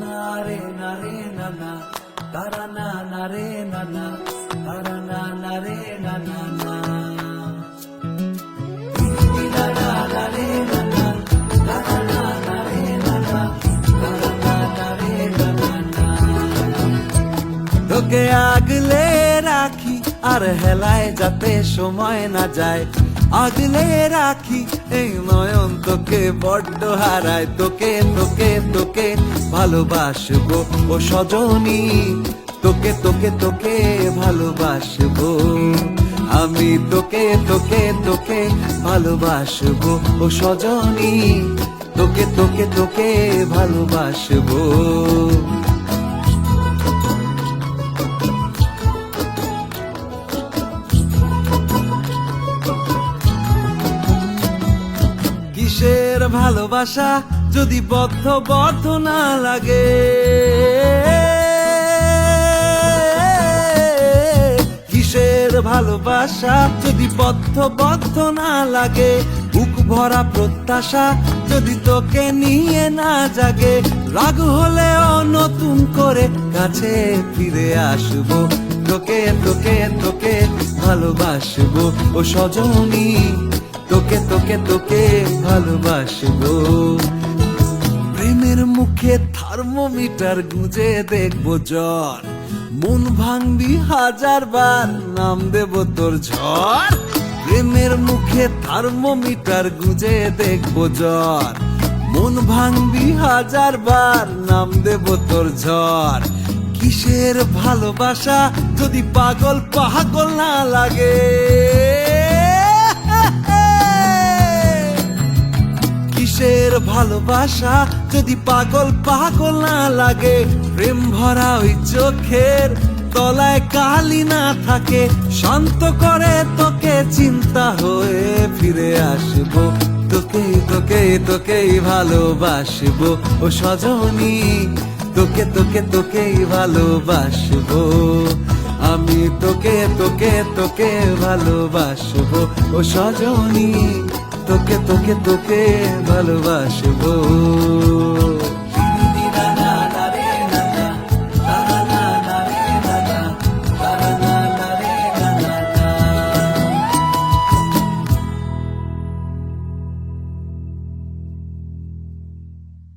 নারে নারে নানা তারা না নারে নানা তারা না নারে নানা না তোকে আগলে রাখি আর হেলায় যাতে সময় না যায়, আগলে রাখি এই নয়ন তোকে বড্ড হারায়। তোকে তোকে তোকে ভালোবাসবো ও সজনী, তোকে তোকে তোকে ভালোবাসবো আমি, তোকে তোকে তোকে ভালোবাসবো ও সজনী, তোকে তোকে তোকে ভালোবাসবো। কিসের ভালোবাসা যদি বদ্ধ বদ্ধ না লাগে, কিসের ভালোবাসা যদি বদ্ধ বদ্ধ না লাগে, বুক ভরা প্রত্যাশা যদি তোকে নিয়ে না জাগে, রাগ হলেও নতুন করে কাছে ফিরে আসবো, তোকে তোকে তোকে ভালোবাসবো ও সজনী, তোকে তোকে তোকে ভালোবাসবো। প্রেমের মুখে থার্মোমিটার গুঁজে দেখবো জ্বর, মন ভাঙবি হাজার বার নাম দেব তোর ঝড়। প্রেমের মুখে থার্মোমিটার গুঁজে দেখবো জ্বর, মন ভাঙবি হাজার বার নাম দেব তোর ঝড়। কিসের ভালোবাসা যদি পাগল পাগল না লাগে, কিসের ভালোবাসা যদি পাগল পাগল না লাগে, প্রেম ভরা ওই চোখের তলায় কালি না থাকে, শান্ত করে তোকে চিন্তা হয়ে ফিরে আসবো, তোকে তোকে তোকেই ভালোবাসবো ও সজনী, তোকে তোকে তোকেই ভালোবাসবো আমি, তোকে তোকে তোকে ভালোবাসবো ও সজনী, তোকে তোকে তোকে ভালোবাসবো।